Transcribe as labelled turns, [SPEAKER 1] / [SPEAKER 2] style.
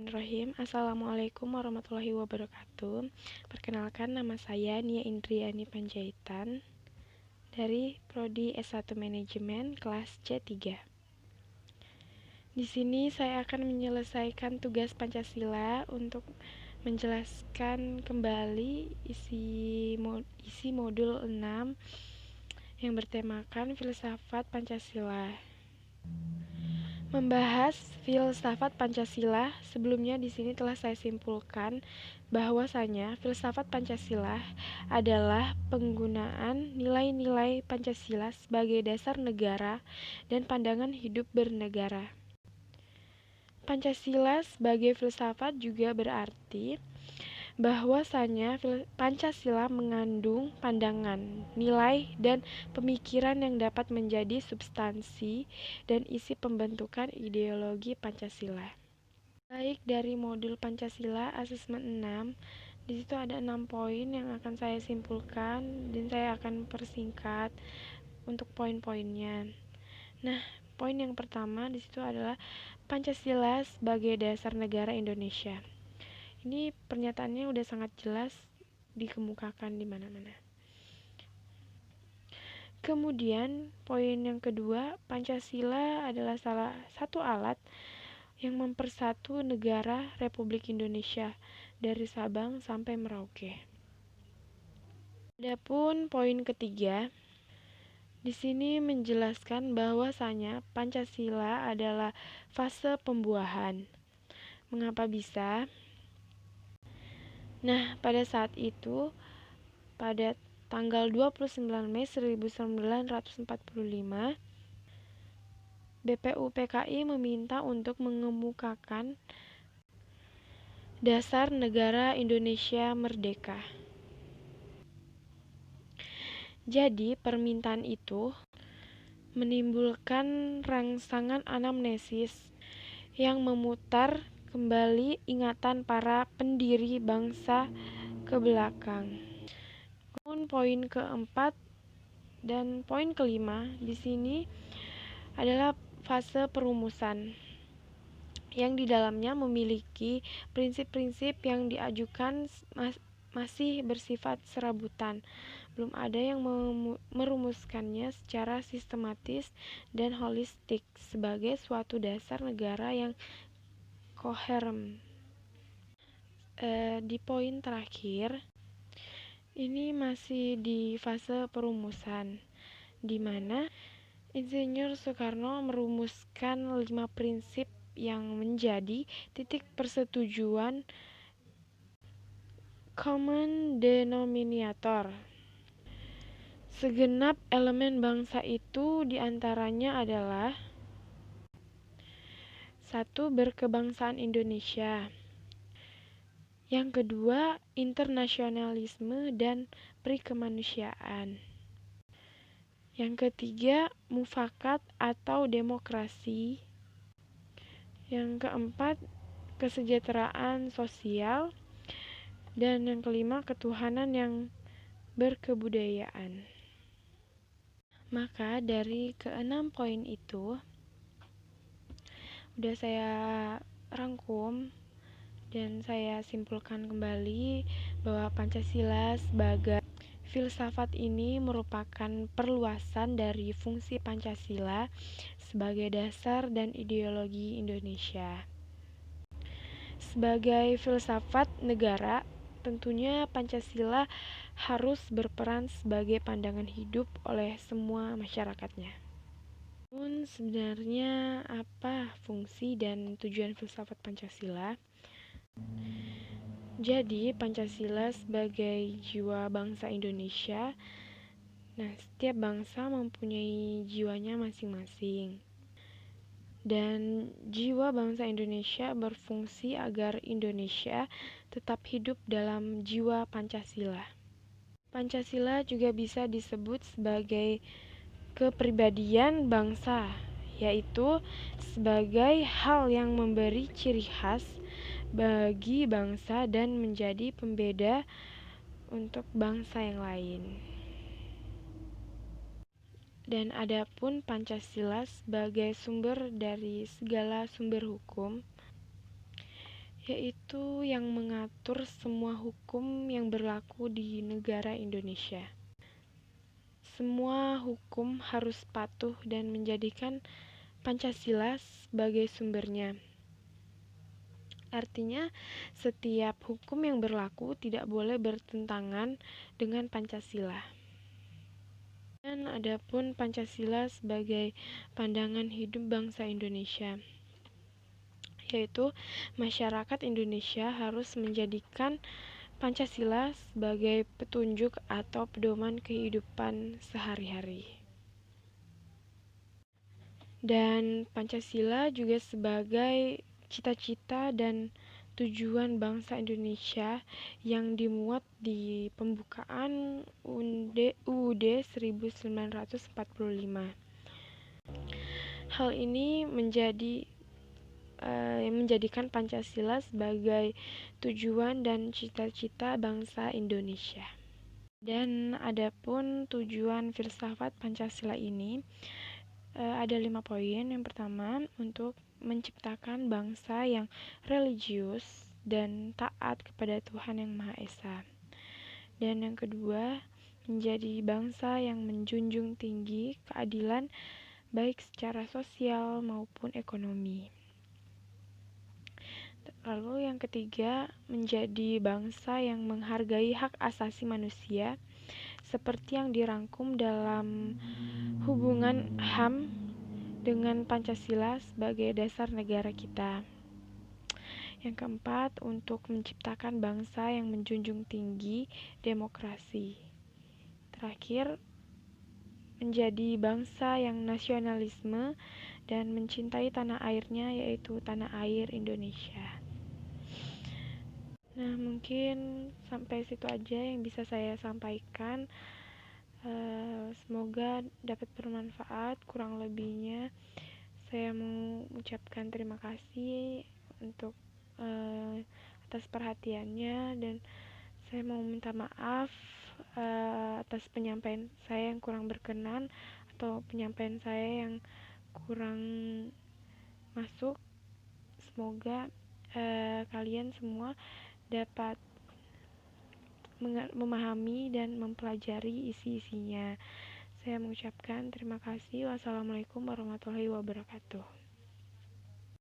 [SPEAKER 1] Bismillahirrahmanirrahim. Assalamualaikum warahmatullahi wabarakatuh. Perkenalkan, nama saya Nia Indriani Panjaitan dari Prodi S1 Manajemen kelas C3. Di sini saya akan menyelesaikan tugas Pancasila untuk menjelaskan kembali isi modul 6 yang bertemakan filsafat Pancasila. Membahas filsafat Pancasila, sebelumnya di sini telah saya simpulkan bahwasanya filsafat Pancasila adalah penggunaan nilai-nilai Pancasila sebagai dasar negara dan pandangan hidup bernegara. Pancasila sebagai filsafat juga berarti bahwasanya Pancasila mengandung pandangan, nilai, dan pemikiran yang dapat menjadi substansi dan isi pembentukan ideologi Pancasila. Baik dari modul Pancasila Asesmen 6, di situ ada 6 poin yang akan saya simpulkan dan saya akan persingkat untuk poin-poinnya. Nah, poin yang pertama di situ adalah Pancasila sebagai dasar negara Indonesia. Ini pernyataannya udah sangat jelas dikemukakan di mana-mana. Kemudian, poin yang kedua, Pancasila adalah salah satu alat yang mempersatu negara Republik Indonesia dari Sabang sampai Merauke. Adapun poin ketiga, di sini menjelaskan bahwasanya Pancasila adalah fase pembuahan. Mengapa bisa? Nah, pada saat itu, pada tanggal 29 Mei 1945, BPUPKI meminta untuk mengemukakan dasar negara Indonesia merdeka. Jadi, permintaan itu menimbulkan rangsangan anamnesis yang memutar kembali ingatan para pendiri bangsa ke belakang. Kemudian poin keempat dan poin kelima di sini adalah fase perumusan yang di dalamnya memiliki prinsip-prinsip yang diajukan masih bersifat serabutan. Belum ada yang merumuskannya secara sistematis dan holistik sebagai suatu dasar negara yang koheren. Di poin terakhir, ini masih di fase perumusan, di mana Insinyur Soekarno merumuskan 5 prinsip yang menjadi titik persetujuan common denominator. Segenap elemen bangsa itu diantaranya adalah 1. Berkebangsaan Indonesia. Yang kedua, internasionalisme dan perikemanusiaan. Yang ketiga, mufakat atau demokrasi. Yang keempat, kesejahteraan sosial. Dan yang kelima, ketuhanan yang berkebudayaan. Maka dari keenam poin itu udah saya rangkum dan saya simpulkan kembali bahwa Pancasila sebagai filsafat ini merupakan perluasan dari fungsi Pancasila sebagai dasar dan ideologi Indonesia. Sebagai filsafat negara, tentunya Pancasila harus berperan sebagai pandangan hidup oleh semua masyarakatnya. Namun sebenarnya apa fungsi dan tujuan filsafat Pancasila? Jadi Pancasila sebagai jiwa bangsa Indonesia, nah setiap bangsa mempunyai jiwanya masing-masing. Dan jiwa bangsa Indonesia berfungsi agar Indonesia tetap hidup dalam jiwa Pancasila. Pancasila juga bisa disebut sebagai kepribadian bangsa, yaitu sebagai hal yang memberi ciri khas bagi bangsa dan menjadi pembeda untuk bangsa yang lain. Dan adapun Pancasila sebagai sumber dari segala sumber hukum, yaitu yang mengatur semua hukum yang berlaku di negara Indonesia. Semua hukum harus patuh dan menjadikan Pancasila sebagai sumbernya. Artinya, setiap hukum yang berlaku tidak boleh bertentangan dengan Pancasila. Dan adapun Pancasila sebagai pandangan hidup bangsa Indonesia, yaitu masyarakat Indonesia harus menjadikan Pancasila sebagai petunjuk atau pedoman kehidupan sehari-hari. Dan Pancasila juga sebagai cita-cita dan tujuan bangsa Indonesia yang dimuat di pembukaan UUD 1945. Hal ini menjadikan Pancasila sebagai tujuan dan cita-cita bangsa Indonesia. Dan adapun tujuan filsafat Pancasila ini ada 5 poin. Yang pertama, untuk menciptakan bangsa yang religius dan taat kepada Tuhan Yang Maha Esa. Dan yang kedua, menjadi bangsa yang menjunjung tinggi keadilan baik secara sosial maupun ekonomi. Lalu yang ketiga, menjadi bangsa yang menghargai hak asasi manusia seperti yang dirangkum dalam hubungan HAM dengan Pancasila sebagai dasar negara kita. Yang keempat, untuk menciptakan bangsa yang menjunjung tinggi demokrasi. Terakhir, menjadi bangsa yang nasionalisme dan mencintai tanah airnya, yaitu tanah air Indonesia. Nah, mungkin sampai situ aja yang bisa saya sampaikan. Semoga dapat bermanfaat. Kurang lebihnya saya mau mengucapkan terima kasih untuk atas perhatiannya, dan saya mau minta maaf atas penyampaian saya yang kurang berkenan atau penyampaian saya yang kurang masuk. Semoga kalian semua dapat memahami dan mempelajari isi-isinya. Saya mengucapkan terima kasih. Wassalamualaikum warahmatullahi wabarakatuh.